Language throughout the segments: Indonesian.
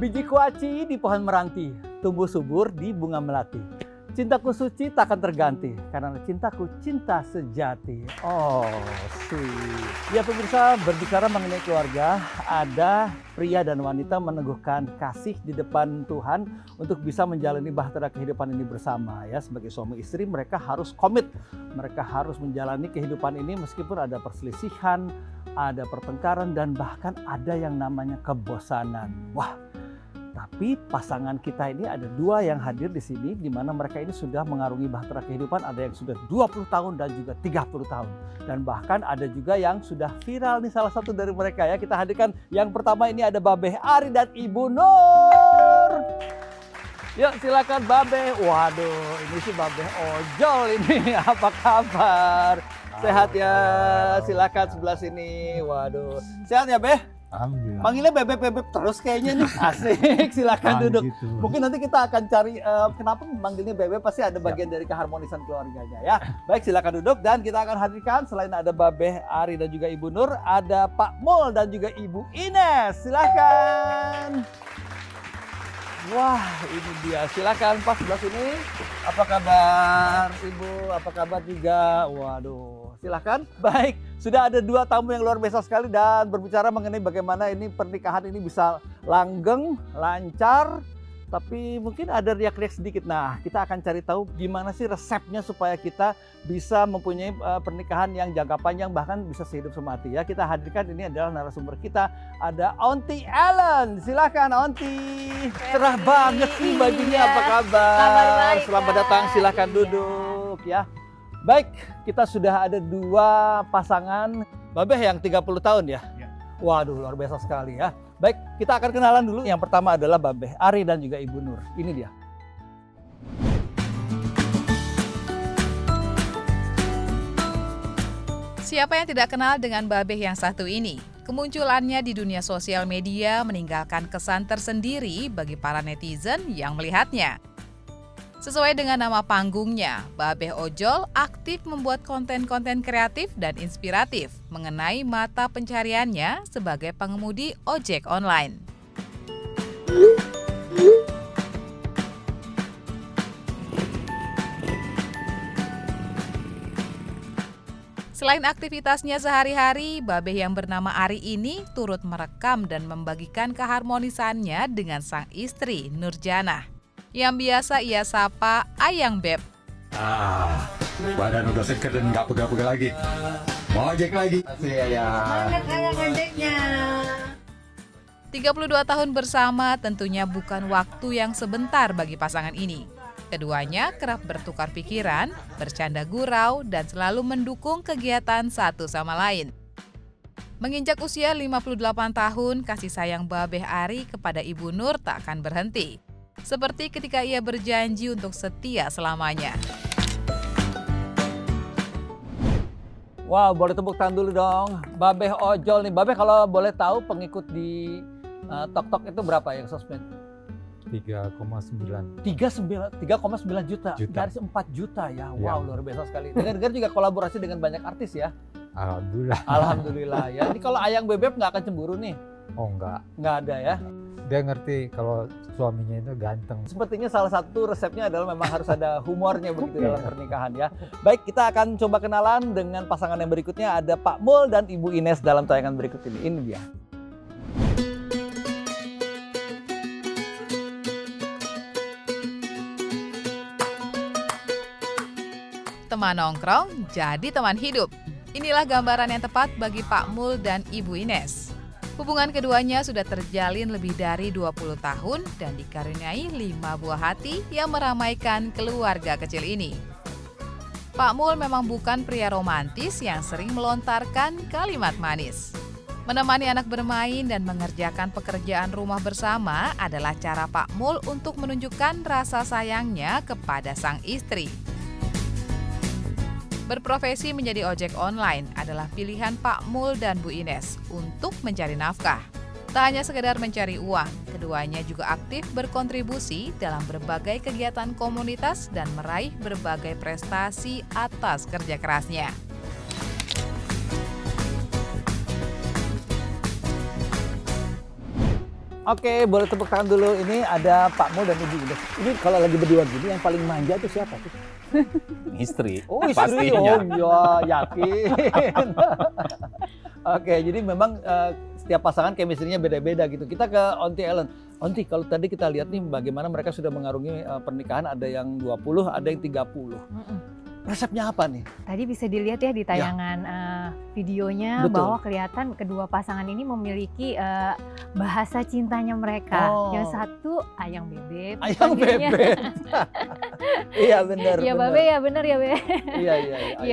Biji kuaci di pohon meranti, tumbuh subur di bunga melati. Cintaku suci takkan terganti, karena cintaku cinta sejati. Oh, sweet. Ya pemirsa, berbicara mengenai keluarga, ada pria dan wanita meneguhkan kasih di depan Tuhan untuk bisa menjalani bahtera kehidupan ini bersama. Ya, sebagai suami istri mereka harus komit, mereka harus menjalani kehidupan ini meskipun ada perselisihan, ada pertengkaran, dan bahkan ada yang namanya kebosanan. Wah. Tapi pasangan kita ini ada dua yang hadir di sini, di mana mereka ini sudah mengarungi bahtera kehidupan. Ada yang sudah 20 tahun dan juga 30 tahun. Dan bahkan ada juga yang sudah viral nih, salah satu dari mereka ya. Kita hadirkan yang pertama, ini ada Babeh Ari dan Ibu Nur. Yuk silakan Babeh. Waduh, ini sih Babeh ojol ini. Apa kabar? Sehat ya? Silakan sebelah sini. Waduh, sehat ya Beh? Alhamdulillah. Panggilnya bebek-bebek terus kayaknya nih. Asik, silakan duduk. Gitu. Mungkin nanti kita akan cari kenapa memanggilnya bebek, pasti ada bagian dari keharmonisan keluarganya ya. Baik, silakan duduk dan kita akan hadirkan selain ada Babeh Ari dan juga Ibu Nur, ada Pak Mul dan juga Ibu Ines. Silakan. Wah, ini dia. Silakan Pak sebelah sini. Apa kabar Ibu? Apa kabar juga? Waduh, silakan. Baik, sudah ada dua tamu yang luar biasa sekali dan berbicara mengenai bagaimana ini pernikahan ini bisa langgeng, lancar, tapi mungkin ada riak-riak sedikit. Nah, kita akan cari tahu gimana sih resepnya supaya kita bisa mempunyai pernikahan yang jangka panjang, bahkan bisa sehidup semati ya. Kita hadirkan, ini adalah narasumber kita, ada Aunty Ellen. Silakan Aunty. Cerah banget sih bajunya, apa kabar? Kabar baik, Selamat datang, silakan duduk ya. Baik, kita sudah ada dua pasangan. Babeh yang 30 tahun ya? Ya. Waduh, luar biasa sekali ya. Baik, kita akan kenalan dulu. Yang pertama adalah Babeh Ari dan juga Ibu Nur. Ini dia. Siapa yang tidak kenal dengan Babeh yang satu ini? Kemunculannya di dunia sosial media meninggalkan kesan tersendiri bagi para netizen yang melihatnya. Sesuai dengan nama panggungnya, Babeh Ojol aktif membuat konten-konten kreatif dan inspiratif mengenai mata pencariannya sebagai pengemudi ojek online. Selain aktivitasnya sehari-hari, Babeh yang bernama Ari ini turut merekam dan membagikan keharmonisannya dengan sang istri, Nurjanah, yang biasa ia sapa Ayang Beb. Badan udah seger dan nggak pegel-pegel lagi. Mau ojek lagi. Semangat ayang adiknya. 32 tahun bersama tentunya bukan waktu yang sebentar bagi pasangan ini. Keduanya kerap bertukar pikiran, bercanda gurau, dan selalu mendukung kegiatan satu sama lain. Menginjak usia 58 tahun, kasih sayang Babeh Ari kepada Ibu Nur tak akan berhenti. Seperti ketika ia berjanji untuk setia selamanya. Wow, boleh tepuk tangan dulu dong. Babeh Ojol nih. Babeh kalau boleh tahu pengikut di TokTok itu berapa yang sosmed? 3,9. 3,9 juta. Nyaris 4 juta ya. Wow, luar biasa sekali. Dengar-dengar juga kolaborasi dengan banyak artis ya. Alhamdulillah. Alhamdulillah ya. Ini kalau Ayang Bebeb nggak akan cemburu nih? Oh enggak. Nggak ada ya. Dia ngerti kalau suaminya itu ganteng. Sepertinya salah satu resepnya adalah memang harus ada humornya begitu dalam pernikahan ya. Baik, kita akan coba kenalan dengan pasangan yang berikutnya. Ada Pak Mul dan Ibu Ines dalam tayangan berikut ini. Ini dia. Teman nongkrong jadi teman hidup. Inilah gambaran yang tepat bagi Pak Mul dan Ibu Ines. Hubungan keduanya sudah terjalin lebih dari 20 tahun dan dikaruniai 5 buah hati yang meramaikan keluarga kecil ini. Pak Mul memang bukan pria romantis yang sering melontarkan kalimat manis. Menemani anak bermain dan mengerjakan pekerjaan rumah bersama adalah cara Pak Mul untuk menunjukkan rasa sayangnya kepada sang istri. Berprofesi menjadi ojek online adalah pilihan Pak Mul dan Bu Ines untuk mencari nafkah. Tak hanya sekedar mencari uang, keduanya juga aktif berkontribusi dalam berbagai kegiatan komunitas dan meraih berbagai prestasi atas kerja kerasnya. Oke, boleh tepuk tangan dulu. Ini ada Pak Mul dan Ibu Ines. Ini kalau lagi berdua gini, yang paling manja itu siapa tuh? Istri. Oh, istri. Pastinya. Oh, ya, yakin. Oke, jadi memang setiap pasangan chemistry-nya beda-beda gitu. Kita ke Onti Ellen. Onti, kalau tadi kita lihat nih bagaimana mereka sudah mengarungi pernikahan, ada yang 20, ada yang 30. Resepnya apa nih? Tadi bisa dilihat ya di tayangan videonya. Betul. Bahwa kelihatan kedua pasangan ini memiliki bahasa cintanya mereka. Oh. Yang satu ayang bebek. Ayang panggilnya. bebek. Iya benar. Iya benar. Babe ya benar ya Be. Iya. Iya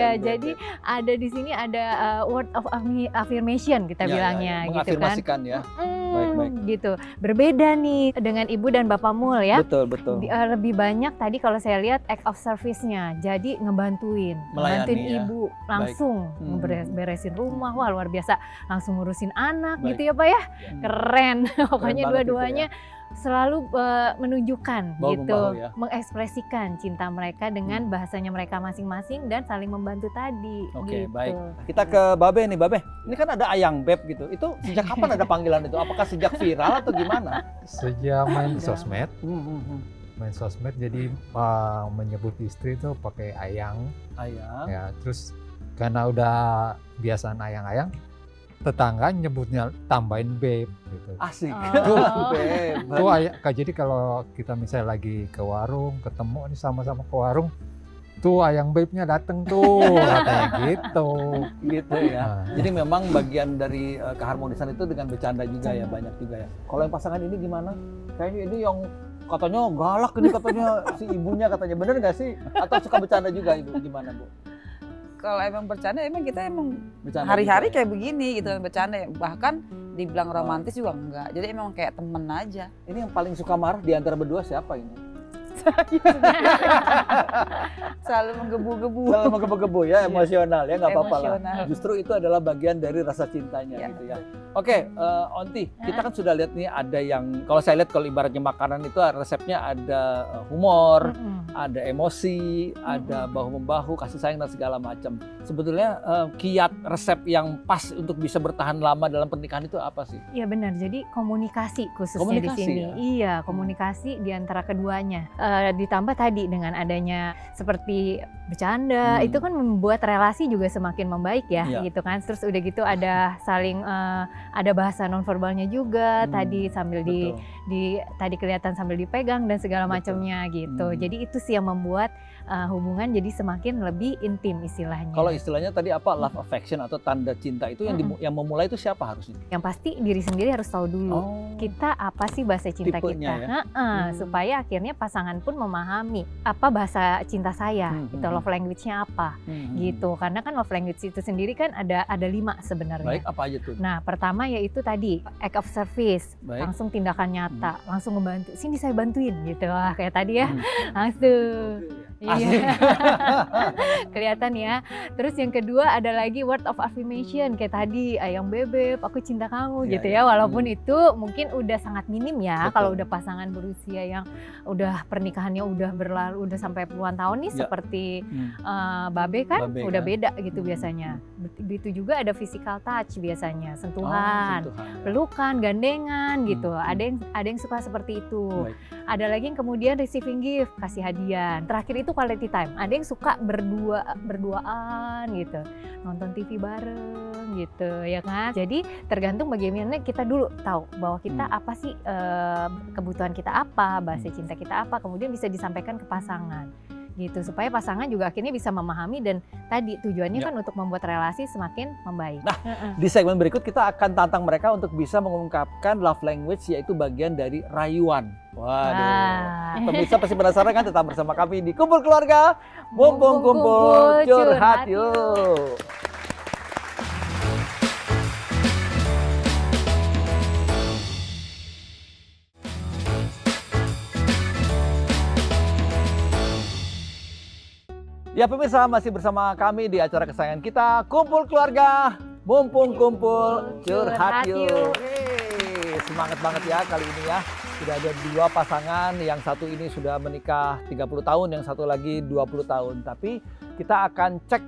ayang jadi bebek. ada di sini ada word of affirmation kita Iya, bilangnya iya. gitu kan. Mengafirmasikan ya. Baik. Gitu. Berbeda nih dengan Ibu dan Bapak Mul ya. Betul. Lebih banyak tadi kalau saya lihat act of service-nya. Jadi ngebantuin Melayani ya. ibu langsung beresin rumah. Wah, luar biasa. Langsung ngurusin anak Baik. gitu ya, Pak ya. Keren. banget Pokoknya itu dua-duanya selalu menunjukkan Bahu gitu, membahu ya. mengekspresikan cinta mereka dengan bahasanya mereka masing-masing dan saling membantu tadi. Oke, gitu. baik. Kita ke Babe nih, Babe. Ini kan ada ayang beb gitu. Itu sejak kapan ada panggilan itu? Apakah sejak viral atau gimana? Sejak main sosmed, jadi menyebut istri itu pakai ayang, Ayang. ya. Terus karena udah biasaan ayang-ayang, tetangga nyebutnya tambahin babe gitu. Asik. Oh. Beb. Tuh jadi kalau kita misalnya lagi ke warung, ketemu nih sama-sama ke warung, tuh ayang babe-nya dateng tuh, katanya gitu. Gitu ya. Nah, Jadi memang bagian dari keharmonisan itu dengan bercanda juga ya, banyak juga ya. Kalau yang pasangan ini gimana? Kayaknya ini yang katanya galak ini katanya si ibunya katanya, bener nggak sih? Atau suka bercanda juga ibu? Gimana Bu? Kalau emang bercanda, emang kita emang Bercanda hari-hari juga ya? kayak begini gitu bercanda. Bahkan dibilang romantis juga enggak. Jadi emang kayak temen aja. Ini yang paling suka marah di antara berdua siapa ini? Selalu menggebu-gebu. Selalu menggebu-gebu ya, emosional ya, nggak apa-apa lah. Emosional. Justru itu adalah bagian dari rasa cintanya Ya, gitu ya. Oke, Onti, kita kan sudah lihat nih ada yang, kalau saya lihat kalau ibaratnya makanan itu resepnya ada humor, ada emosi, ada bahu-membahu, kasih sayang dan segala macam. Sebetulnya kiat resep yang pas untuk bisa bertahan lama dalam pernikahan itu apa sih? Iya benar, jadi komunikasi khususnya Komunikasi, di sini. ya? Iya, komunikasi di antara keduanya. Ditambah tadi dengan adanya seperti bercanda, itu kan membuat relasi juga semakin membaik ya, Iya. gitu kan. Terus udah gitu ada saling ada bahasa nonverbalnya juga tadi sambil Betul. tadi kelihatan sambil dipegang dan segala Betul. macamnya gitu. Jadi itu sih yang membuat hubungan jadi semakin lebih intim istilahnya. Kalau istilahnya tadi apa, love affection atau tanda cinta itu yang yang memulai itu siapa harusnya? Yang pasti diri sendiri harus tahu dulu. Kita apa sih bahasa cinta Tipenya kita, ya? supaya akhirnya pasangan pun memahami apa bahasa cinta saya, gitu, love language-nya apa, gitu. Karena kan love language itu sendiri kan ada 5 sebenarnya. Baik, apa aja tuh? Nah, pertama yaitu tadi act of service, Baik. langsung tindakan nyata, langsung membantu. Sini saya bantuin, gitu. Wah, kayak tadi ya, langsung. Iya. Kelihatan ya. Terus yang kedua ada lagi word of affirmation kayak tadi, ayang bebek, aku cinta kamu Iya, gitu iya. ya. Walaupun itu mungkin udah sangat minim ya. Betul. Kalau udah pasangan berusia yang udah pernikahannya udah berlalu, udah sampai puluhan tahun nih Ya. seperti Babe kan Babe udah kan. beda gitu biasanya. Begitu juga ada physical touch biasanya, sentuhan. Sentuhan. Pelukan, gandengan gitu. Ada yang suka seperti itu. Baik. Ada lagi yang kemudian receiving gift, kasih hadiah. Terakhir itu quality time. Ada yang suka berduaan gitu. Nonton TV bareng gitu ya kan. Jadi tergantung bagaimana kita dulu tahu bahwa kita apa sih kebutuhan kita apa, bahasa cinta kita apa, kemudian bisa disampaikan ke pasangan. Gitu supaya pasangan juga akhirnya bisa memahami dan tadi tujuannya Ya. kan untuk membuat relasi semakin membaik. Nah, di segmen berikut kita akan tantang mereka untuk bisa mengungkapkan love language, yaitu bagian dari rayuan. Waduh. Wah. Pemirsa pasti penasaran kan? Tetap bersama kami di Kumpul Keluarga. Mumpung Kumpul kumpul, curhat curhat yuk. Ya pemirsa, masih bersama kami di acara kesayangan kita, Kumpul Keluarga, mumpung kumpul curhat yuk. Yeay, semangat banget ya kali ini ya. Sudah ada 2 pasangan, yang satu ini sudah menikah 30 tahun, yang satu lagi 20 tahun. Tapi kita akan cek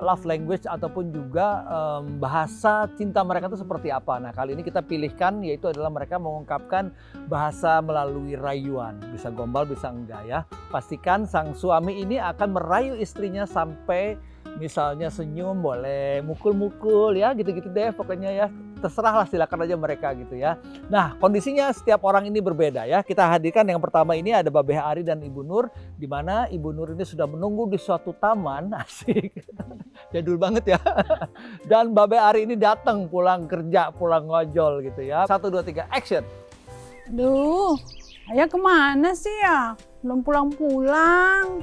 love language ataupun juga bahasa cinta mereka itu seperti apa. Nah, kali ini kita pilihkan yaitu adalah mereka mengungkapkan bahasa melalui rayuan. Bisa gombal, bisa enggak ya. Pastikan sang suami ini akan merayu istrinya sampai misalnya senyum, boleh mukul-mukul ya, gitu-gitu deh pokoknya ya. Terserahlah, silakan aja mereka gitu ya. Nah, kondisinya setiap orang ini berbeda ya. Kita hadirkan yang pertama ini ada Babeh Ari dan Ibu Nur, di mana Ibu Nur ini sudah menunggu di suatu taman, asik. Jadul banget ya. Dan Babeh Ari ini datang pulang kerja, pulang ngojol gitu ya. 1, 2, 3, action. Duh, ayah kemana sih ya? Belum pulang-pulang.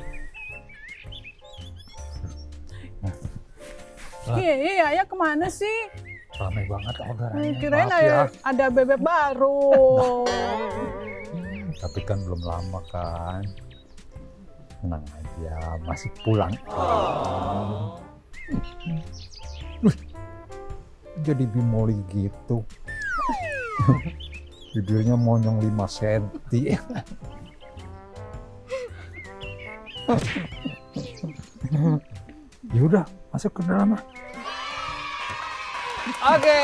Iya, ayah kemana sih? Ramai banget orderannya. Kirain Maaf ya. ada bebek baru. Tapi kan belum lama kan. Tenang aja, masih pulang. Jadi bimoli gitu. Bibirnya monyong 5 cm. Yaudah, masuk ke dalam lah. Oke,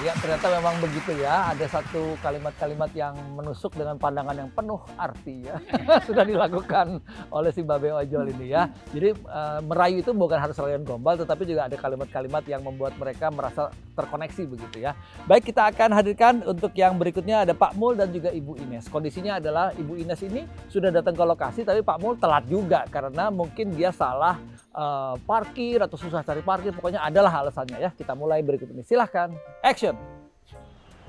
ya ternyata memang begitu ya. Ada satu kalimat-kalimat yang menusuk dengan pandangan yang penuh arti ya. Sudah dilakukan oleh si Babe Ojol ini ya. Jadi merayu itu bukan harus rayuan gombal, tetapi juga ada kalimat-kalimat yang membuat mereka merasa terkoneksi begitu ya. Baik, kita akan hadirkan untuk yang berikutnya ada Pak Mul dan juga Ibu Ines. Kondisinya adalah Ibu Ines ini sudah datang ke lokasi, tapi Pak Mul telat juga karena mungkin dia salah parkir atau susah cari parkir, pokoknya adalah alasannya ya. Kita mulai berikut ini, silahkan, action.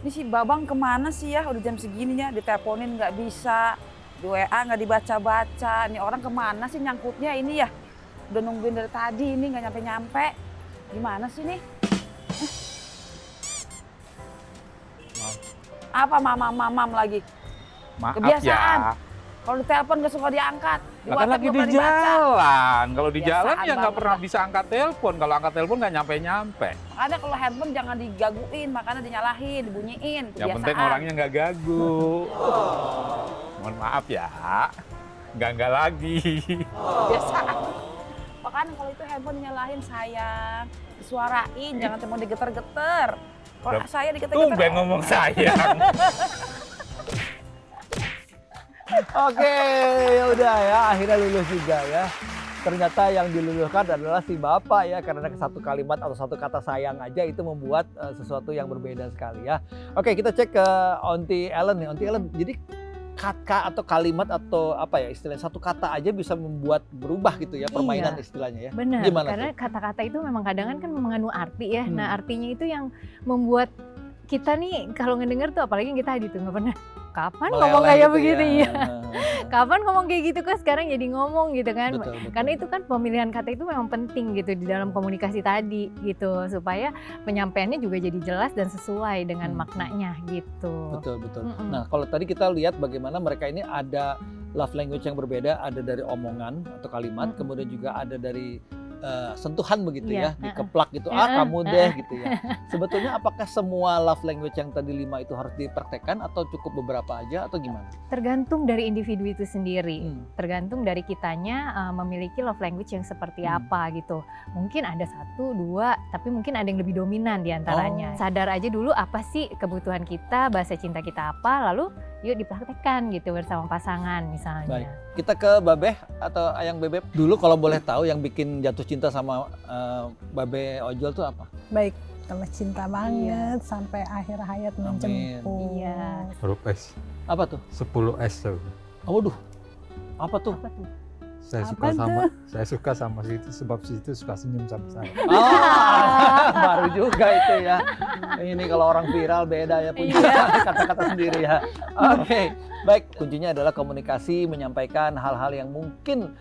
Ini si Babang kemana sih ya? Udah jam segininya, diteleponin nggak bisa, di WA nggak dibaca-baca. Ini orang kemana sih nyangkutnya ini ya? Udah nungguin dari tadi ini nggak nyampe-nyampe. Gimana sih nih? Apa mamam lagi? Maaf Kebiasaan. ya. Kalau ditelepon nggak suka diangkat. Lah kan lagi WhatsApp di nggak pernah dibaca. jalan. Kalau di Kebiasaan jalan ya nggak banget pernah lah. bisa angkat telepon. Kalau angkat telepon nggak nyampe-nyampe. Makanya kalau handphone jangan digaguin, makanya dinyalahin, dibunyiin. Yang penting orangnya nggak gagu. Mohon maaf ya. Nggak lagi. Kebiasaan. Makanya kalau itu handphone dinyalahin sayang, disuarain, jangan cuma digeter-geter. Kalau saya digeter-geter. Tumben ngomong sayang. Oke, ya udah ya, akhirnya lulus juga ya. Ternyata yang diluluhkan adalah si bapak ya, karena satu kalimat atau satu kata sayang aja itu membuat sesuatu yang berbeda sekali ya. Oke, kita cek ke Onti Ellen nih. Onti Ellen, jadi kata atau kalimat atau apa ya istilahnya, satu kata aja bisa membuat berubah gitu ya permainan istilahnya ya. Benar, Gimana karena tuh? kata-kata itu memang kadang kan mengandung arti ya. Hmm. Nah, artinya itu yang membuat kita nih kalau ngedenger tuh, apalagi yang kita gitu nggak pernah kapan ngomong Meleleh kayak gitu begitu ya. ya. Kapan ngomong kayak gitu, kok sekarang jadi ngomong gitu kan. Betul, betul. Karena itu kan pemilihan kata itu memang penting gitu di dalam komunikasi tadi gitu, supaya penyampaiannya juga jadi jelas dan sesuai dengan maknanya gitu. Betul, betul. Mm-mm. Nah, kalau tadi kita lihat bagaimana mereka ini ada love language yang berbeda, ada dari omongan atau kalimat, kemudian juga ada dari sentuhan begitu ya, Iya, dikeplak gitu, kamu deh gitu ya. Sebetulnya apakah semua love language yang tadi 5 itu harus dipraktekkan atau cukup beberapa aja atau gimana? Tergantung dari individu itu sendiri. Hmm. Tergantung dari kitanya memiliki love language yang seperti apa gitu. Mungkin ada 1, 2, tapi mungkin ada yang lebih dominan di antaranya. Sadar aja dulu apa sih kebutuhan kita, bahasa cinta kita apa, lalu yuk dipraktekkan gitu bersama pasangan misalnya. Baik. Kita ke Babeh atau Ayang Bebeb dulu, kalau boleh tahu yang bikin jatuh cinta sama Babe Ojol tuh apa? Baik, kalau cinta banget sampai akhir hayat menjemput. Iya. Huruf S. Apa tuh? 10 S tuh. Oh, waduh. Apa tuh? Apa tuh? Saya suka sama situ sebab situ suka senyum sama saya. Baru juga itu ya. Ini kalau orang viral beda ya, punya kata-kata sendiri ya. Oke, baik. Kuncinya adalah komunikasi, menyampaikan hal-hal yang mungkin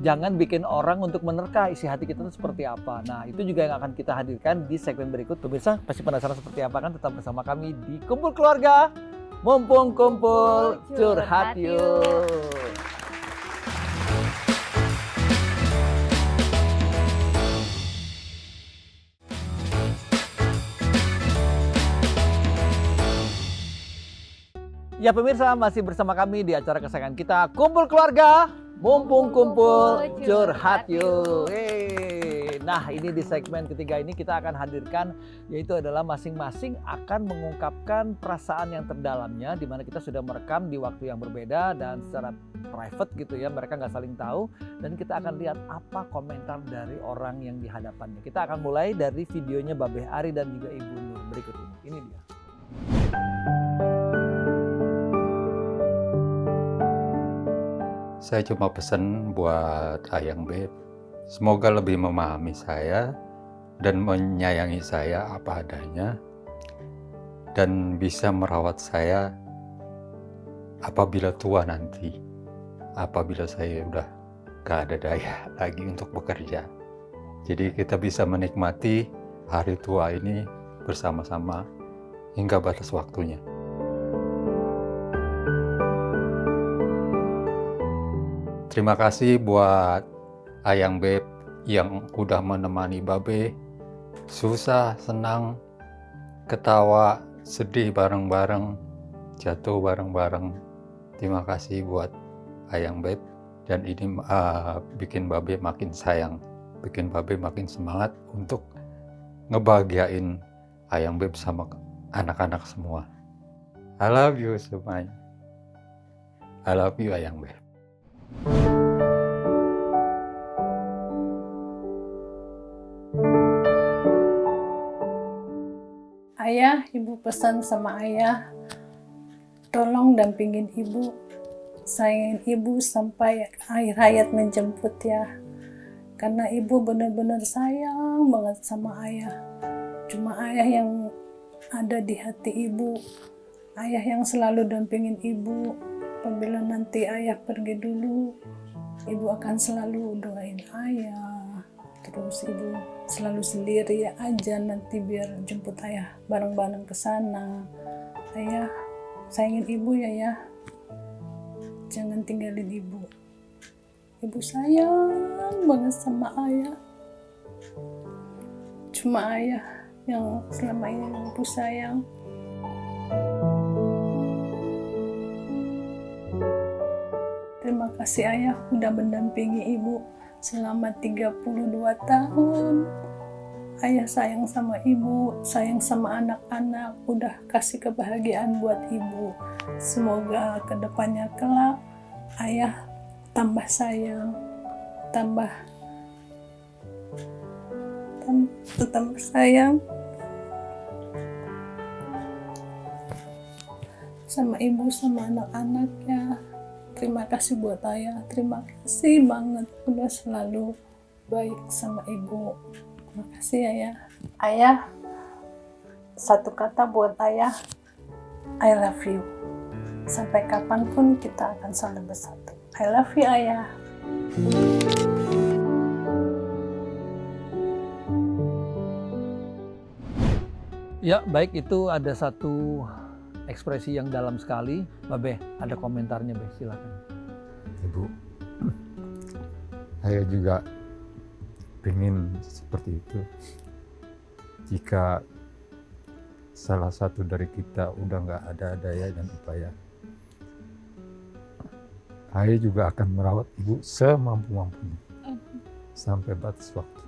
jangan bikin orang untuk menerka isi hati kita itu seperti apa. Nah, itu juga yang akan kita hadirkan di segmen berikut. Pemirsa, pasti penasaran seperti apa kan? Tetap bersama kami di Kumpul Keluarga. Mumpung kumpul, curhat yuk. Ya pemirsa, masih bersama kami di acara kesayangan kita, Kumpul Keluarga, mumpung kumpul, curhat yuk. nah ini di segmen ketiga ini kita akan hadirkan, yaitu adalah masing-masing akan mengungkapkan perasaan yang terdalamnya, di mana kita sudah merekam di waktu yang berbeda dan secara private gitu ya, mereka nggak saling tahu, dan kita akan lihat apa komentar dari orang yang di hadapannya. Kita akan mulai dari videonya Babeh Ari dan juga Ibu Nur berikut ini. Ini dia. Saya cuma pesan buat Ayang Beb, semoga lebih memahami saya dan menyayangi saya apa adanya, dan bisa merawat saya apabila tua nanti, apabila saya udah gak ada daya lagi untuk bekerja. Jadi kita bisa menikmati hari tua ini bersama-sama hingga batas waktunya. Terima kasih buat Ayang Beb yang udah menemani Babe, susah, senang, ketawa, sedih bareng-bareng, jatuh bareng-bareng. Terima kasih buat Ayang Beb, dan ini bikin Babe makin sayang, bikin Babe makin semangat untuk ngebahagiain Ayang Beb sama anak-anak semua. I love you semuanya. I love you Ayang Beb. Ayah, ibu pesan sama ayah, tolong dampingin ibu, sayangin ibu sampai akhir hayat menjemput ya. Karena ibu benar-benar sayang banget sama ayah. Cuma ayah yang ada di hati ibu, ayah yang selalu dampingin ibu. Apabila nanti ayah pergi dulu, ibu akan selalu doain ayah. Terus ibu selalu sendiri aja nanti biar jemput ayah bareng-bareng ke sana. Ayah, sayangin ibu ya. Jangan tinggalin ibu. Ibu sayang banget sama ayah. Cuma ayah yang selama ini ibu sayang. Terima kasih ayah udah mendampingi ibu selama 32 tahun. Ayah sayang sama ibu, sayang sama anak-anak, udah kasih kebahagiaan buat ibu. Semoga kedepannya kelak ayah tambah sayang, tambah sayang sama ibu, sama anak-anaknya. Terima kasih buat ayah, terima kasih banget udah selalu baik sama ibu. Terima kasih ayah. Ayah, satu kata buat ayah, I love you. Sampai kapanpun kita akan selalu bersatu. I love you ayah. Ya, baik, itu ada satu ekspresi yang dalam sekali. Babe, ada komentarnya, Be, silakan. Ibu, saya juga pengen seperti itu. Jika salah satu dari kita udah nggak ada daya dan upaya, saya juga akan merawat ibu semampu-mampunya sampai batas waktu.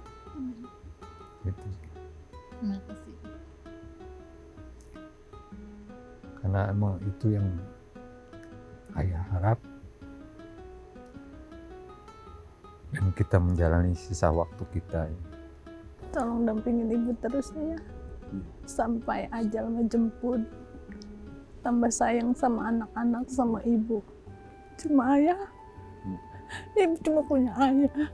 Gitu. Terima kasih. Karena emang itu yang ayah harap, dan kita menjalani sisa waktu kita. Tolong dampingin ibu terus ya, sampai ajal menjemput. Tambah sayang sama anak-anak, sama ibu. Cuma ayah, ibu cuma punya ayah.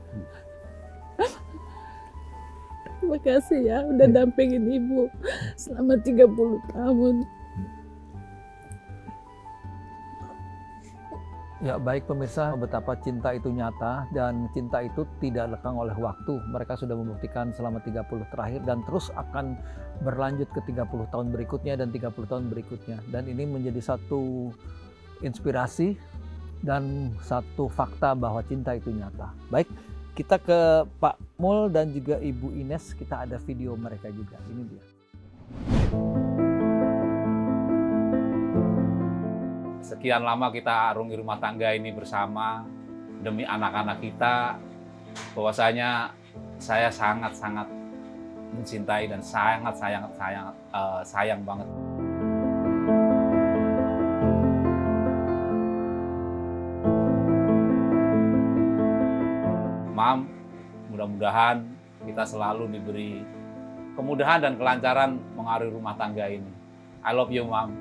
Terima kasih ya udah dampingin ibu selama 30 tahun. Ya, baik pemirsa, betapa cinta itu nyata dan cinta itu tidak lekang oleh waktu. Mereka sudah membuktikan selama 30 terakhir dan terus akan berlanjut ke 30 tahun berikutnya dan 30 tahun berikutnya. Dan ini menjadi satu inspirasi dan satu fakta bahwa cinta itu nyata. Baik, kita ke Pak Mul dan juga Ibu Ines, kita ada video mereka juga. Ini dia. Sekian lama kita arungi rumah tangga ini bersama demi anak-anak kita, bahwasanya saya sangat-sangat mencintai dan sayang banget. Mam, mudah-mudahan kita selalu diberi kemudahan dan kelancaran mengarungi rumah tangga ini. I love you, Mam.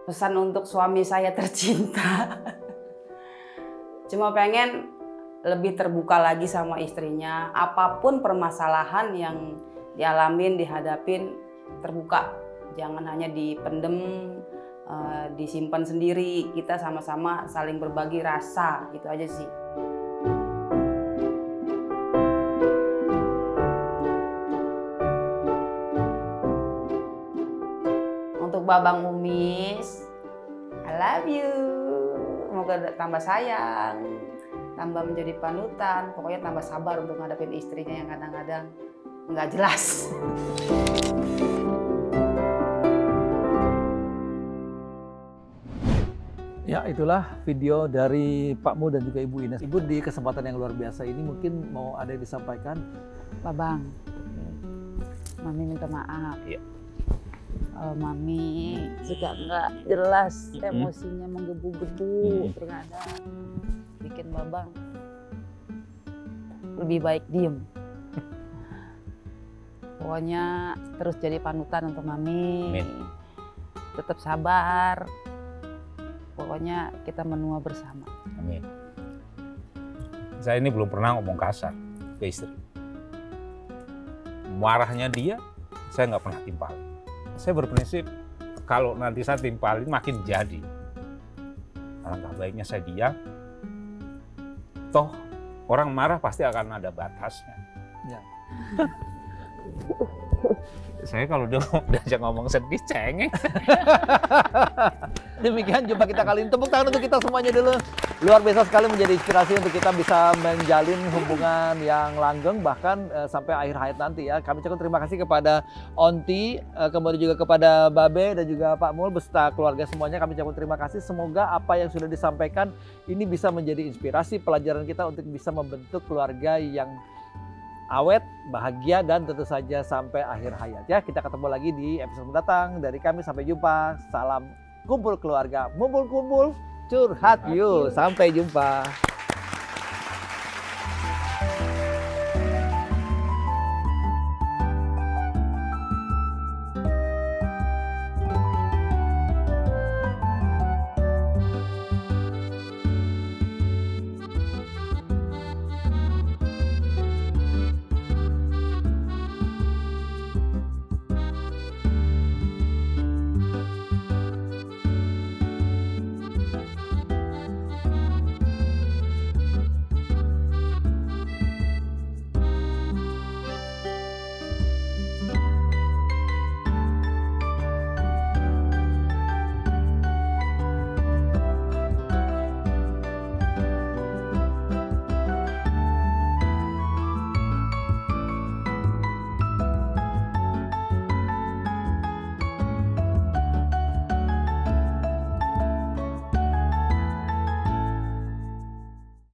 Pesan untuk suami saya tercinta. Cuma pengen lebih terbuka lagi sama istrinya. Apapun permasalahan yang dialamin, dihadapin, terbuka. Jangan hanya dipendem, disimpan sendiri. Kita sama-sama saling berbagi rasa, gitu aja sih. Untuk Babang Umis, I love you. Semoga tambah sayang, tambah menjadi panutan, pokoknya tambah sabar untuk ngadepin istrinya yang kadang-kadang nggak jelas. Ya, itulah video dari Pak Mul dan juga Ibu Ines. Ibu, di kesempatan yang luar biasa ini mungkin mau ada yang disampaikan? Babang, Mami minta maaf. Iya. Kalau Mami suka nggak jelas, emosinya menggebu-gebu, terkadang bikin Babang lebih baik diem. Pokoknya terus jadi panutan untuk Mami. Amin. Tetap sabar. Pokoknya kita menua bersama. Amin. Saya ini belum pernah ngomong kasar ke istri. Marahnya dia, saya nggak pernah timpal. Saya berprinsip kalau nanti saya timpalin makin jadi. Alangkah baiknya saya diam. Toh orang marah pasti akan ada batasnya. Ya. Saya kalau diajak ngomong sedih cengeng. Demikian jumpa kita kali ini. Tepuk tangan untuk kita semuanya dulu. Luar biasa sekali, menjadi inspirasi untuk kita bisa menjalin hubungan yang langgeng bahkan sampai akhir hayat nanti ya. Kami ucapkan terima kasih kepada Onti, kemudian juga kepada Babe dan juga Pak Mul beserta keluarga semuanya. Kami ucapkan terima kasih. Semoga apa yang sudah disampaikan ini bisa menjadi inspirasi pelajaran kita untuk bisa membentuk keluarga yang awet, bahagia, dan tentu saja sampai akhir hayat ya. Kita ketemu lagi di episode mendatang. Dari kami sampai jumpa. Salam kumpul keluarga, kumpul-kumpul, curhat yuk. Sampai jumpa.